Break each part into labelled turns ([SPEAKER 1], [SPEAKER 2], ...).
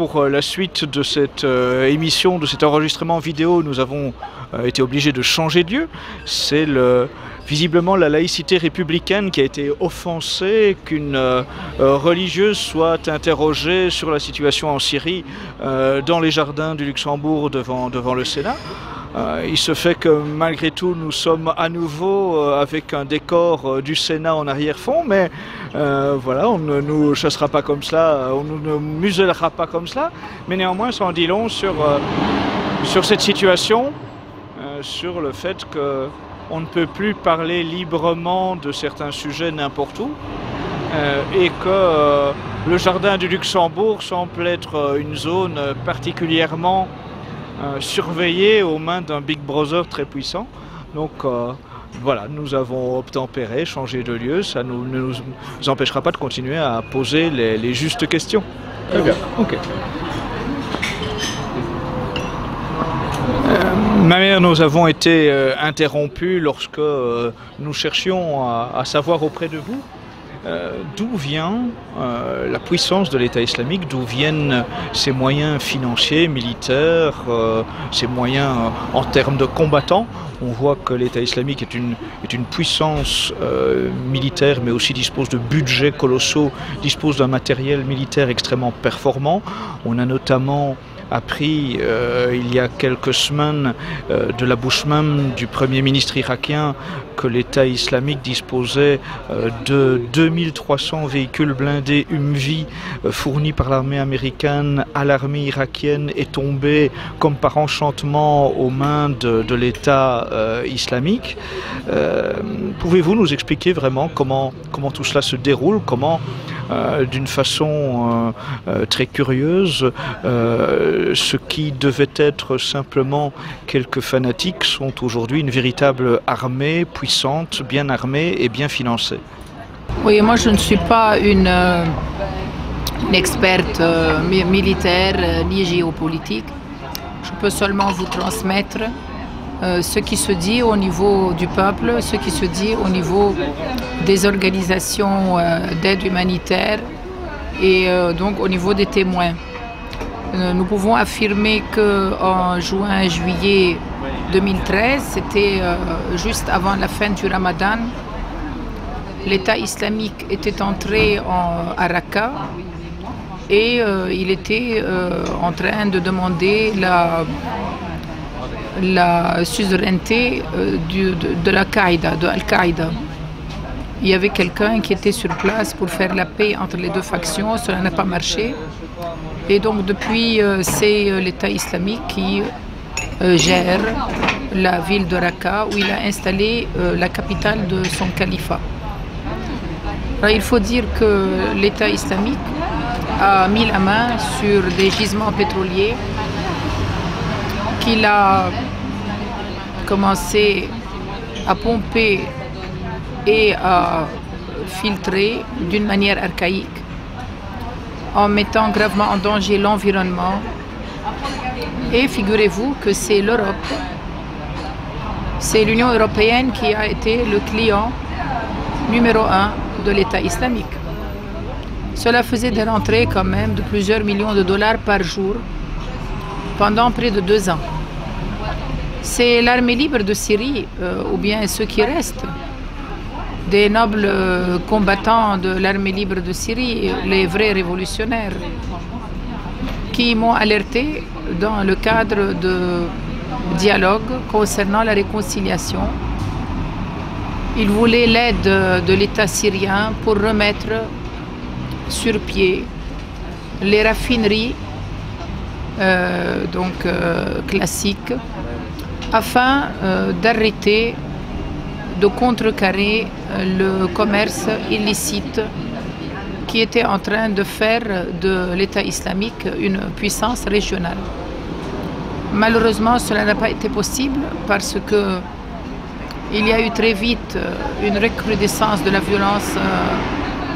[SPEAKER 1] pour la suite de cette émission, de cet enregistrement vidéo, nous avons été obligés de changer de lieu. C'est visiblement la laïcité républicaine qui a été offensée, qu'une religieuse soit interrogée sur la situation en Syrie dans les jardins du Luxembourg devant le Sénat. Il se fait que malgré tout nous sommes à nouveau avec un décor du Sénat en arrière-fond, mais voilà, on ne nous chassera pas comme cela, on ne nous musellera pas comme cela, mais néanmoins ça en dit long sur cette situation, sur le fait qu'on ne peut plus parler librement de certains sujets n'importe où, et que le jardin du Luxembourg semble être une zone particulièrement surveillé aux mains d'un Big Brother très puissant. Donc voilà, nous avons obtempéré, changé de lieu, ça ne nous empêchera pas de continuer à poser les justes questions. Très bien, ok. Ma mère, nous avons été interrompus lorsque nous cherchions à savoir auprès de vous d'où vient la puissance de l'État islamique, d'où viennent ses moyens financiers, militaires, ses moyens en termes de combattants. On voit que l'État islamique est une puissance militaire, mais aussi dispose de budgets colossaux, dispose d'un matériel militaire extrêmement performant. On a notamment appris il y a quelques semaines de la bouche même du Premier ministre irakien que l'État islamique disposait de 2300 véhicules blindés Humvee fournis par l'armée américaine à l'armée irakienne et tombés comme par enchantement aux mains de l'État islamique. Pouvez-vous nous expliquer vraiment comment tout cela se déroule, comment d'une façon très curieuse, ce qui devait être simplement quelques fanatiques sont aujourd'hui une véritable armée puissante, bien armée et bien financée?
[SPEAKER 2] Oui, moi je ne suis pas une experte militaire ni géopolitique. Je peux seulement vous transmettre ce qui se dit au niveau du peuple, ce qui se dit au niveau des organisations d'aide humanitaire et donc au niveau des témoins. Nous pouvons affirmer qu'en juin-juillet 2013, c'était juste avant la fin du Ramadan, l'État islamique était entré à Raqqa et il était en train de demander la suzeraineté de l'Al-Qaïda, de Al-Qaïda. Il y avait quelqu'un qui était sur place pour faire la paix entre les deux factions, cela n'a pas marché. Et donc depuis, c'est l'État islamique qui gère la ville de Raqqa où il a installé la capitale de son califat. Alors, il faut dire que l'État islamique a mis la main sur des gisements pétroliers qu'il a commencé à pomper et à filtrer d'une manière archaïque, en mettant gravement en danger l'environnement. Et figurez-vous que c'est l'Europe, c'est l'Union européenne qui a été le client numéro 1 de l'État islamique. Cela faisait des rentrées quand même de plusieurs millions de dollars par jour pendant près de 2 ans. C'est l'armée libre de Syrie, ou bien ceux qui restent, des nobles combattants de l'armée libre de Syrie, les vrais révolutionnaires, qui m'ont alerté dans le cadre de dialogue concernant la réconciliation. Ils voulaient l'aide de l'État syrien pour remettre sur pied les raffineries classiques, afin d'arrêter, de contrecarrer le commerce illicite qui était en train de faire de l'État islamique une puissance régionale. Malheureusement, cela n'a pas été possible parce que il y a eu très vite une recrudescence de la violence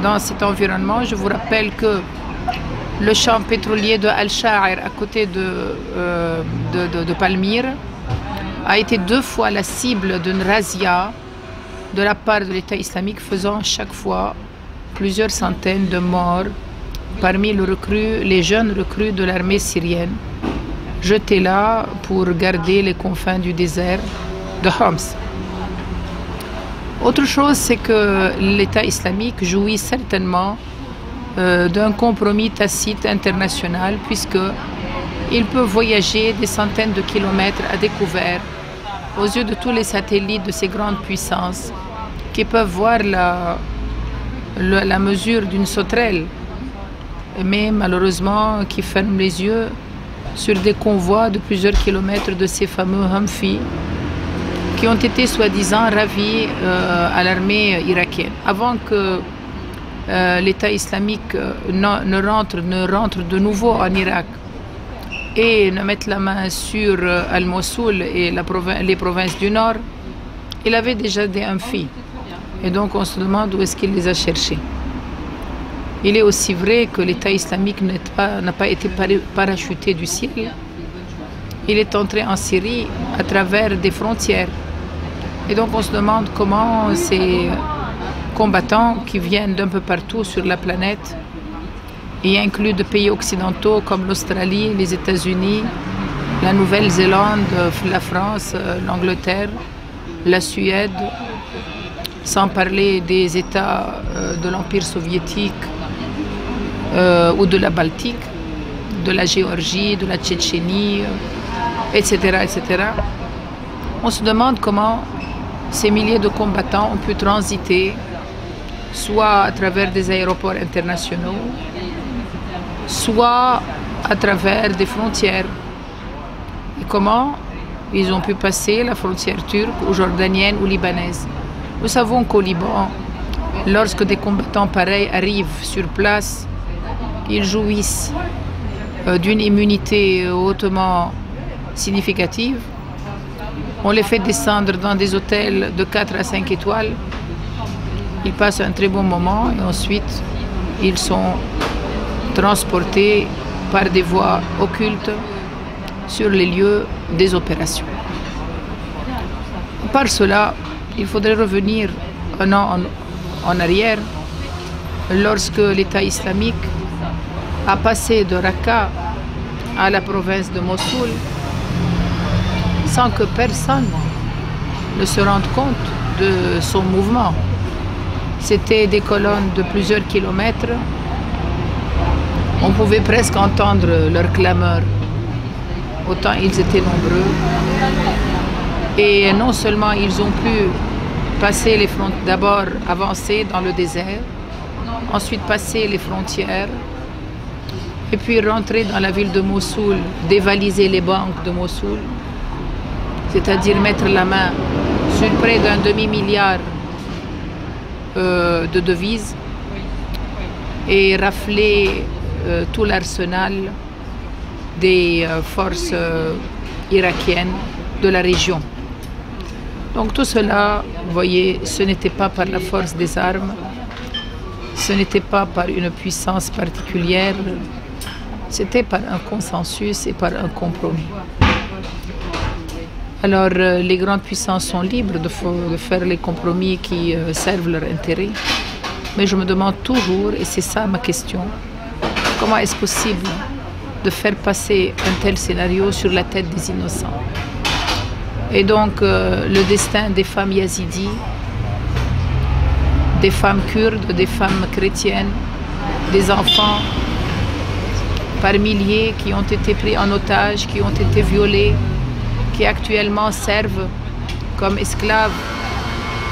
[SPEAKER 2] dans cet environnement. Je vous rappelle que le champ pétrolier de Al-Sha'ir, à côté de Palmyre, a été 2 fois la cible d'une razzia de la part de l'État islamique, faisant chaque fois plusieurs centaines de morts parmi les jeunes recrues de l'armée syrienne, jetés là pour garder les confins du désert de Homs. Autre chose, c'est que l'État islamique jouit certainement d'un compromis tacite international, puisqu'il peut voyager des centaines de kilomètres à découvert aux yeux de tous les satellites de ces grandes puissances qui peuvent voir la mesure d'une sauterelle, mais malheureusement qui ferment les yeux sur des convois de plusieurs kilomètres de ces fameux Humvee qui ont été soi-disant ravis à l'armée irakienne. Avant que l'État islamique ne rentre de nouveau en Irak et ne mette la main sur Al-Mossoul et les provinces du Nord, il avait déjà des Humvee. Et donc on se demande où est-ce qu'il les a cherchés. Il est aussi vrai que l'État islamique n'a pas été parachuté du ciel. Il est entré en Syrie à travers des frontières. Et donc on se demande comment ces combattants qui viennent d'un peu partout sur la planète, y inclus de pays occidentaux comme l'Australie, les États-Unis, la Nouvelle-Zélande, la France, l'Angleterre, la Suède, sans parler des États de l'Empire soviétique ou de la Baltique, de la Géorgie, de la Tchétchénie, etc., etc. On se demande comment ces milliers de combattants ont pu transiter, soit à travers des aéroports internationaux, soit à travers des frontières. Et comment ils ont pu passer la frontière turque ou jordanienne ou libanaise. Nous savons qu'au Liban, lorsque des combattants pareils arrivent sur place, ils jouissent d'une immunité hautement significative. On les fait descendre dans des hôtels de 4 à 5 étoiles. Ils passent un très bon moment et ensuite ils sont transportés par des voies occultes sur les lieux des opérations. Par cela, il faudrait revenir un an en arrière, lorsque l'État islamique a passé de Raqqa à la province de Mossoul sans que personne ne se rende compte de son mouvement. C'était des colonnes de plusieurs kilomètres. On pouvait presque entendre leurs clameurs, autant ils étaient nombreux. Et non seulement ils ont pu passer les frontières, d'abord avancer dans le désert, ensuite passer les frontières, et puis rentrer dans la ville de Mossoul, dévaliser les banques de Mossoul, c'est-à-dire mettre la main sur près d'un demi-milliard de devises et rafler tout l'arsenal des forces irakiennes de la région. Donc tout cela, vous voyez, ce n'était pas par la force des armes, ce n'était pas par une puissance particulière, c'était par un consensus et par un compromis. Alors les grandes puissances sont libres de faire les compromis qui servent leur intérêt, mais je me demande toujours, et c'est ça ma question, comment est-ce possible de faire passer un tel scénario sur la tête des innocents? Et donc le destin des femmes yazidis, des femmes kurdes, des femmes chrétiennes, des enfants par milliers qui ont été pris en otage, qui ont été violés, qui actuellement servent comme esclaves,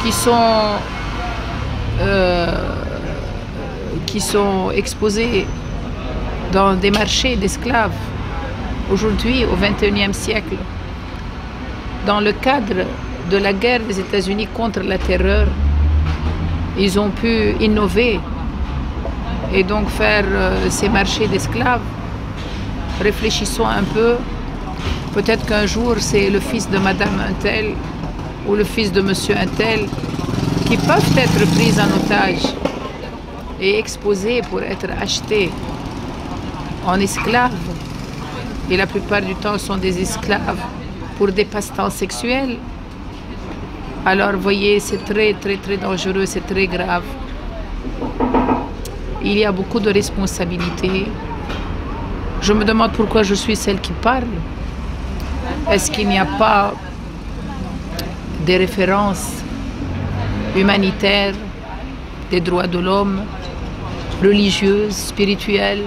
[SPEAKER 2] qui sont exposés dans des marchés d'esclaves aujourd'hui au XXIe siècle. Dans le cadre de la guerre des États-Unis contre la terreur, ils ont pu innover et donc faire ces marchés d'esclaves. Réfléchissons un peu, peut-être qu'un jour c'est le fils de Madame Untel ou le fils de Monsieur Untel qui peuvent être pris en otage et exposés pour être achetés en esclaves. Et la plupart du temps sont des esclaves pour des passe-temps sexuels. Alors, vous voyez, c'est très, très, très dangereux, c'est très grave. il y a beaucoup de responsabilités. Je me demande pourquoi je suis celle qui parle. Est-ce qu'il n'y a pas des références humanitaires, des droits de l'homme, religieuses, spirituelles,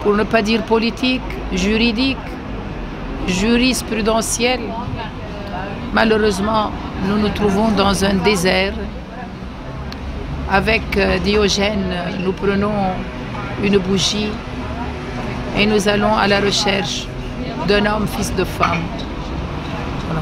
[SPEAKER 2] pour ne pas dire politiques, juridiques, jurisprudentielles? Malheureusement, nous nous trouvons dans un désert. Avec Diogène, nous prenons une bougie et nous allons à la recherche d'un homme, fils de femme. Voilà.